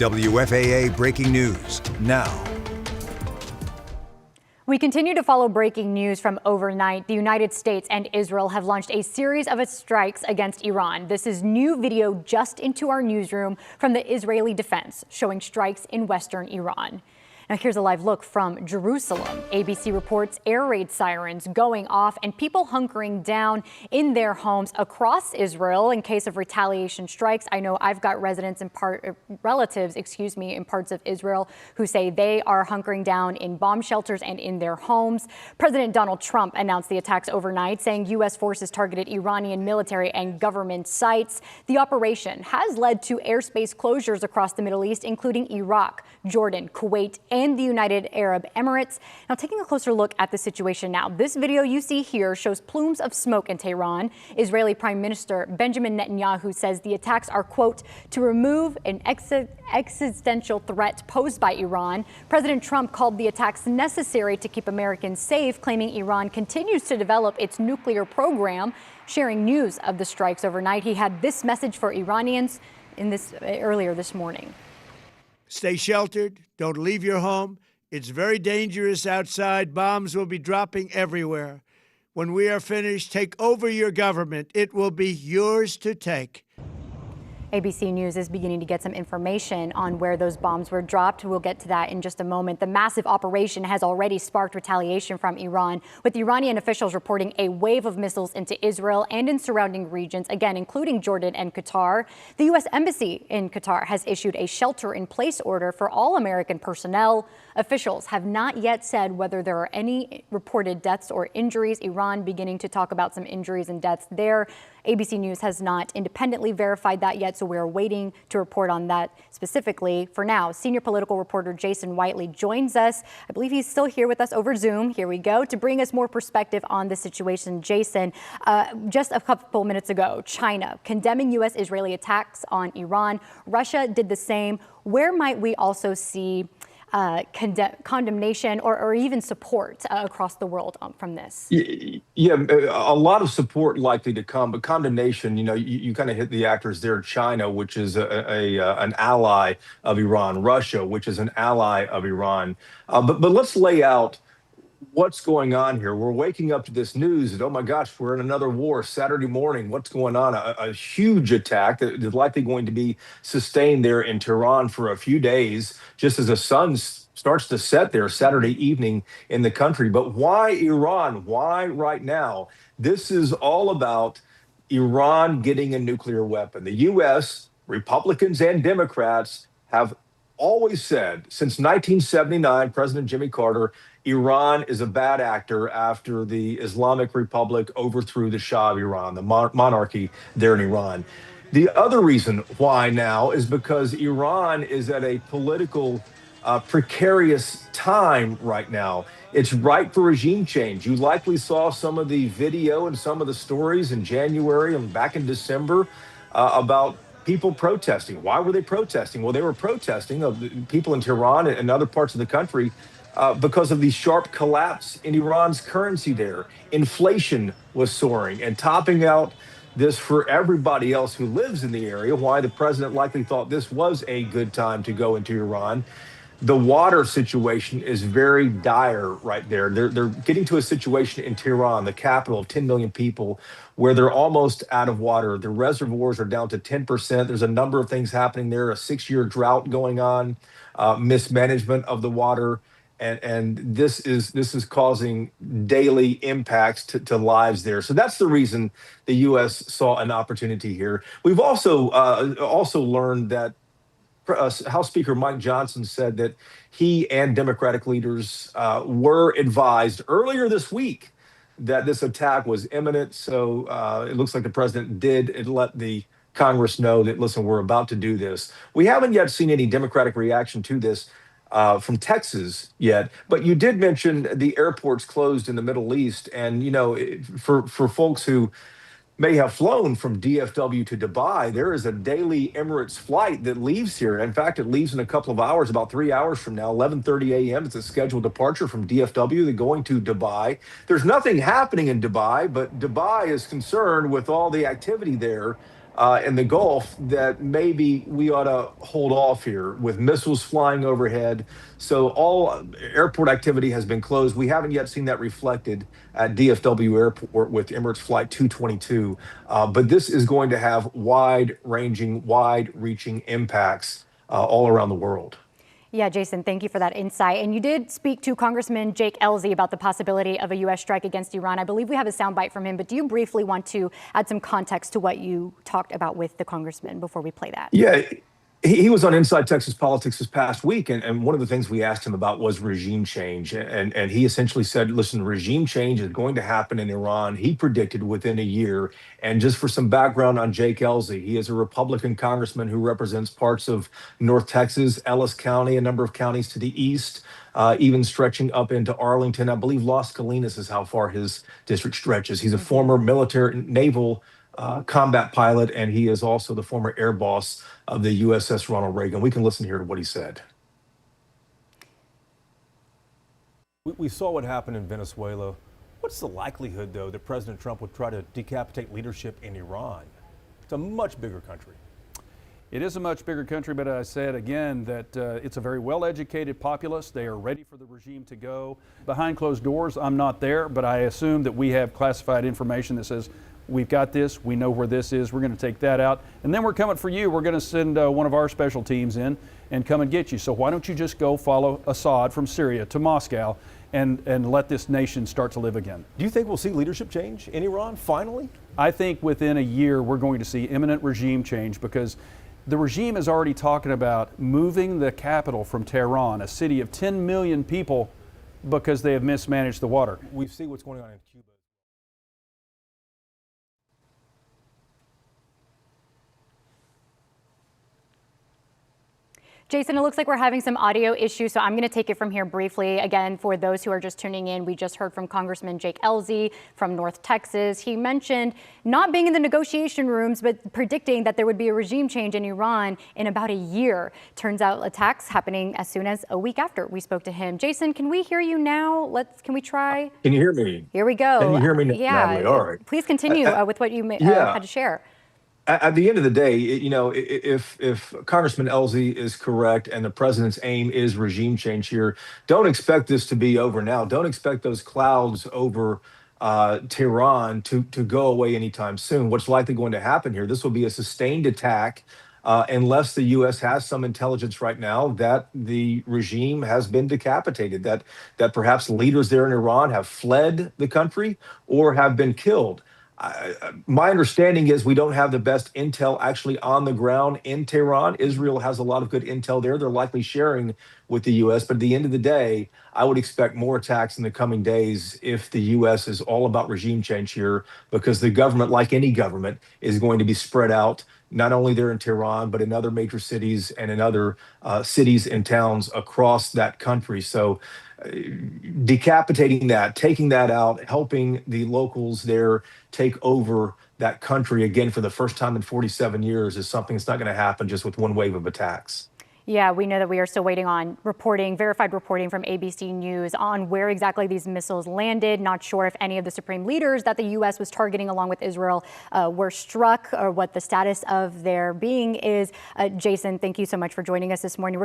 WFAA breaking news now. We continue to follow breaking news from overnight. The United States and Israel have launched a series of strikes against Iran. This is new video just into our newsroom from the Israeli defense showing strikes in western Iran. Now here's a live look from Jerusalem. ABC reports air raid sirens going off and people hunkering down in their homes across Israel in case of retaliation strikes. I know I've got relatives in parts of Israel who say they are hunkering down in bomb shelters and in their homes. President Donald Trump announced the attacks overnight, saying U.S. forces targeted Iranian military and government sites. The operation has led to airspace closures across the Middle East, including Iraq, Jordan, Kuwait, and the United Arab Emirates. Now, taking a closer look at the situation now, this video you see here shows plumes of smoke in Tehran. Israeli Prime Minister Benjamin Netanyahu says the attacks are, quote, to remove an existential threat posed by Iran. President Trump called the attacks necessary to keep Americans safe, claiming Iran continues to develop its nuclear program. Sharing news of the strikes overnight, he had this message for Iranians earlier this morning. Stay sheltered. Don't leave your home. It's very dangerous outside. Bombs will be dropping everywhere. When we are finished, take over your government. It will be yours to take. ABC News is beginning to get some information on where those bombs were dropped. We'll get to that in just a moment. The massive operation has already sparked retaliation from Iran, with Iranian officials reporting a wave of missiles into Israel and in surrounding regions, again, including Jordan and Qatar. The U.S. Embassy in Qatar has issued a shelter-in-place order for all American personnel. Officials have not yet said whether there are any reported deaths or injuries. Iran beginning to talk about some injuries and deaths there. ABC News has not independently verified that yet, so we're waiting to report on that specifically. For now, senior political reporter Jason Whiteley joins us. I believe he's still here with us over Zoom. Here we go. To bring us more perspective on the situation, Jason, just a couple minutes ago, China condemning U.S.-Israeli attacks on Iran. Russia did the same. Where might we also see condemnation or even support across the world from this? Yeah, a lot of support likely to come, but condemnation, you kind of hit the actors there. China, which is an ally of Iran, Russia, which is an ally of Iran. But let's lay out what's going on here. We're waking up to this news that, oh my gosh, we're in another war Saturday morning. What's going on? A huge attack that is likely going to be sustained there in Tehran for a few days, just as the sun starts to set there Saturday evening in the country. But why Iran? Why right now? This is all about Iran getting a nuclear weapon. The U.S., Republicans and Democrats have always said since 1979, President Jimmy Carter, Iran is a bad actor after the Islamic Republic overthrew the Shah of Iran, the monarchy there in Iran. The other reason why now is because Iran is at a political precarious time right now. It's ripe for regime change. You likely saw some of the video and some of the stories in January and back in December about people protesting. Why were they protesting? Well, they were protesting, people in Tehran and other parts of the country, because of the sharp collapse in Iran's currency there. Inflation was soaring, and topping out this for everybody else who lives in the area, why the president likely thought this was a good time to go into Iran. The water situation is very dire right there. They're getting to a situation in Tehran, the capital of 10 million people, where they're almost out of water. The reservoirs are down to 10%. There's a number of things happening there, a 6-year drought going on, mismanagement of the water. And this is causing daily impacts to lives there. So that's the reason the U.S. saw an opportunity here. We've also learned that House Speaker Mike Johnson said that he and Democratic leaders were advised earlier this week that this attack was imminent. So it looks like the president did let the Congress know that, listen, we're about to do this. We haven't yet seen any Democratic reaction to this from Texas yet, but you did mention the airports closed in the Middle East. And, for folks who may have flown from DFW to Dubai, there is a daily Emirates flight that leaves here. In fact, it leaves in a couple of hours, about 3 hours from now, 11:30 a.m. It's a scheduled departure from DFW. They're going to Dubai. There's nothing happening in Dubai, but Dubai is concerned with all the activity there in the Gulf that maybe we ought to hold off here with missiles flying overhead. So all airport activity has been closed. We haven't yet seen that reflected at DFW Airport with Emirates Flight 222. But this is going to have wide-reaching impacts all around the world. Yeah, Jason, thank you for that insight. And you did speak to Congressman Jake Ellzey about the possibility of a U.S. strike against Iran. I believe we have a soundbite from him, but do you briefly want to add some context to what you talked about with the congressman before we play that? Yeah, he was on Inside Texas Politics this past week, and one of the things we asked him about was regime change. And he essentially said, listen, regime change is going to happen in Iran. He predicted within a year. And just for some background on Jake Ellzey, he is a Republican congressman who represents parts of North Texas, Ellis County, a number of counties to the east, even stretching up into Arlington. I believe Las Colinas is how far his district stretches. He's a former naval combat pilot, and he is also the former air boss of the USS Ronald Reagan. We can listen here to what he said. We saw what happened in Venezuela. What's the likelihood, though, that President Trump would try to decapitate leadership in Iran? It's a much bigger country. It is a much bigger country, but I said again that it's a very well-educated populace. They are ready for the regime to go. Behind closed doors, I'm not there, but I assume that we have classified information that says, we've got this, we know where this is, we're going to take that out, and then we're coming for you. We're going to send one of our special teams in and come and get you. So why don't you just go follow Assad from Syria to Moscow and let this nation start to live again? Do you think we'll see leadership change in Iran finally? I think within a year we're going to see imminent regime change, because the regime is already talking about moving the capital from Tehran, a city of 10 million people, because they have mismanaged the water. We see what's going on in Cuba. Jason, it looks like we're having some audio issues, so I'm going to take it from here briefly. Again, for those who are just tuning in, we just heard from Congressman Jake Ellzey from North Texas. He mentioned not being in the negotiation rooms, but predicting that there would be a regime change in Iran in about a year. Turns out attacks happening as soon as a week after we spoke to him. Jason, can we hear you now? Can we try? Can you hear me? Here we go. Can you hear me now? Yeah. Natalie? All right. Please continue with what you had to share. At the end of the day, if Congressman Ellzey is correct and the president's aim is regime change here, don't expect this to be over now. Don't expect those clouds over Tehran to go away anytime soon. What's likely going to happen here, this will be a sustained attack unless the U.S. has some intelligence right now that the regime has been decapitated, that perhaps leaders there in Iran have fled the country or have been killed. My understanding is we don't have the best intel actually on the ground in Tehran. Israel has a lot of good intel there. They're likely sharing with the U.S. But at the end of the day, I would expect more attacks in the coming days if the U.S. is all about regime change here, because the government, like any government, is going to be spread out, not only there in Tehran, but in other major cities and in other cities and towns across that country. So decapitating that, taking that out, helping the locals there take over that country again for the first time in 47 years is something that's not going to happen just with one wave of attacks. Yeah, we know that we are still waiting on verified reporting from ABC News on where exactly these missiles landed. Not sure if any of the supreme leaders that the U.S. was targeting along with Israel were struck, or what the status of their being is. Jason, thank you so much for joining us this morning.